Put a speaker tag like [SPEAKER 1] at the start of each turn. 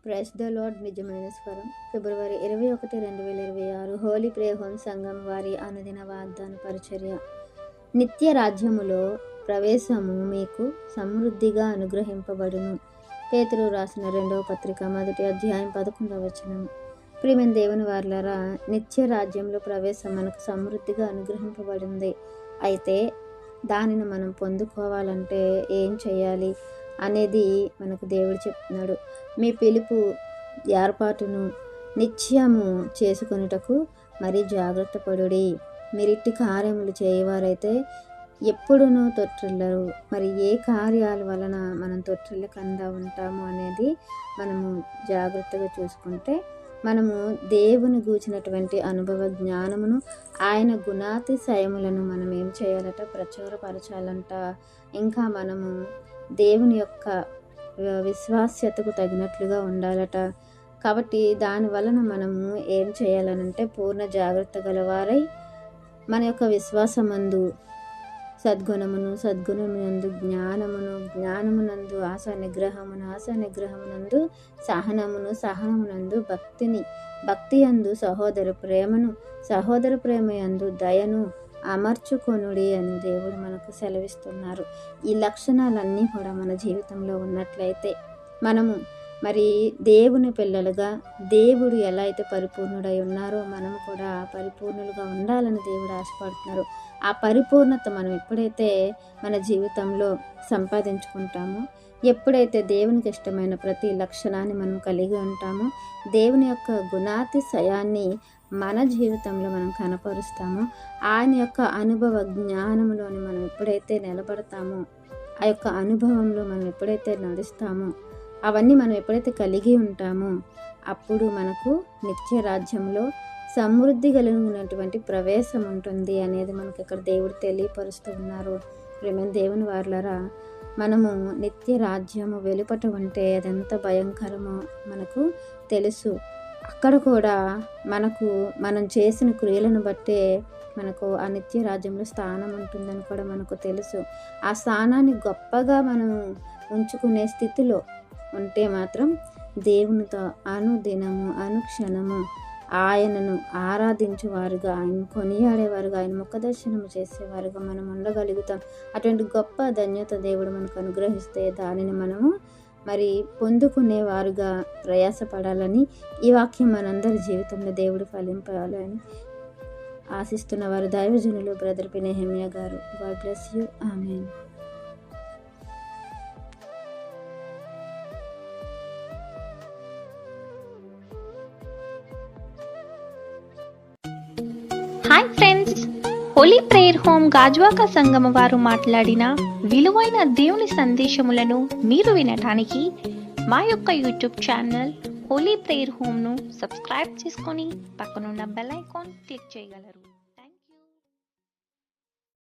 [SPEAKER 1] Praise the lord. నిజమైన స్వరం. ఫిబ్రవరి 21, 2026 Holi prayer home సంఘం వారి అనుదిన వాగ్దాన పరిచర్య. నిత్య రాజ్యములో ప్రవేశము మీకు సమృద్ధిగా అనుగ్రహింపబడును. పేతురు రాసిన 2వ పత్రిక 1వ అధ్యాయం 11వ వచనం. ప్రియమైన దేవుని వారలారా, నిత్య రాజ్యంలో ప్రవేశం మనకు సమృద్ధిగా అనుగ్రహింపబడింది. అయితే దానిని మనం పొందుకోవాలంటే ఏం చేయాలి అనేది మనకు దేవుడు చెప్తున్నాడు. మీ పిలుపు ఏర్పాటును నిత్యము చేసుకొనుటకు మరి జాగ్రత్త పడుడి. మీరిట్టి కార్యములు చేయవారైతే ఎప్పుడునూ తొట్టిల్లరు. మరి ఏ కార్యాల వలన మనం తొట్టిల్లకుండా ఉంటాము అనేది మనము జాగ్రత్తగా చూసుకుంటే, మనము దేవుని గూర్చినటువంటి అనుభవ జ్ఞానమును, ఆయన గుణాతిశయములను మనం ఏం చేయాలట? ప్రచురపరచాలంట. ఇంకా మనము దేవుని యొక్క విశ్వాస్యతకు తగినట్లుగా ఉండాలట. కాబట్టి దాని వలన మనము ఏం చేయాలనంటే, పూర్ణ జాగ్రత్త గలవారై మన యొక్క విశ్వాసమందు సద్గుణమునందు జ్ఞానమునందు ఆశా నిగ్రహమునందు సహనమునందు భక్తి యందు సహోదర ప్రేమయందు దయను అమర్చుకొనుడి అని దేవుడు మనకు సెలవిస్తున్నారు. ఈ లక్షణాలన్నీ కూడా మన జీవితంలో ఉన్నట్లయితే మనము మరి దేవుని పిల్లలుగా, దేవుడు ఎలా అయితే పరిపూర్ణుడై ఉన్నారో మనము కూడా పరిపూర్ణులుగా ఉండాలని దేవుడు ఆశపడుతున్నారు. ఆ పరిపూర్ణత మనం ఎప్పుడైతే మన జీవితంలో సంపాదించుకుంటామో, ఎప్పుడైతే దేవునికి ఇష్టమైన ప్రతి లక్షణాన్ని మనం కలిగి ఉంటామో, దేవుని యొక్క గుణాతిశయాన్ని మన జీవితంలో మనం కనపరుస్తామో, ఆయన యొక్క అనుభవ జ్ఞానంలోని మనం ఎప్పుడైతే నిలబడతామో, ఆ యొక్క అనుభవంలో మనం ఎప్పుడైతే నడుస్తామో, అవన్నీ మనం ఎప్పుడైతే కలిగి ఉంటామో, అప్పుడు మనకు నిత్య రాజ్యంలో సమృద్ధి కలిగినటువంటి ప్రవేశం ఉంటుంది అనేది మనకు ఇక్కడ దేవుడు తెలియపరుస్తూ ఉన్నారు. ప్రేమ దేవుని వారలారా, మనము నిత్య రాజ్యము వెలుపట ఉంటే అదెంత భయంకరమో మనకు తెలుసు. అక్కడ కూడా మనం చేసిన క్రియలను బట్టే మనకు ఆ నిత్య రాజ్యంలో స్థానం ఉంటుందని కూడా మనకు తెలుసు. ఆ స్థానాన్ని గొప్పగా మనం ఉంచుకునే స్థితిలో ఉంటే మాత్రం దేవునితో అనుదినము అనుక్షణము ఆయనను ఆరాధించేవారుగా, ఆయన కొనియాడేవారుగా, ఆయన ముఖదర్శనము చేసేవారుగా మనం ఉండగలుగుతాం. అటువంటి గొప్ప ధన్యత దేవుడు మనకు అనుగ్రహిస్తే దానిని మనము మరి పొందుకునేవారుగా ప్రయాసపడాలని, ఈ వాక్యం మనందరి జీవితంలో దేవుడు ఫలింపాలని ఆశిస్తున్న వారు దైవజనులు బ్రదర్ పి. నెహెమ్యా గారు. God bless you. Amen.
[SPEAKER 2] Hi friends, holy prayer home Gajuwaka Sangama వారు మాట్లాడిన విలువైన దేవుని సందేశములను మీరు వినటానికి మా యొక్క యూట్యూబ్ ఛానల్ హోలీ ప్రేయర్ హోమ్ను సబ్స్క్రైబ్ చేసుకొని పక్కనున్న బెల్ ఐకాన్ క్లిక్ చేయగలరు.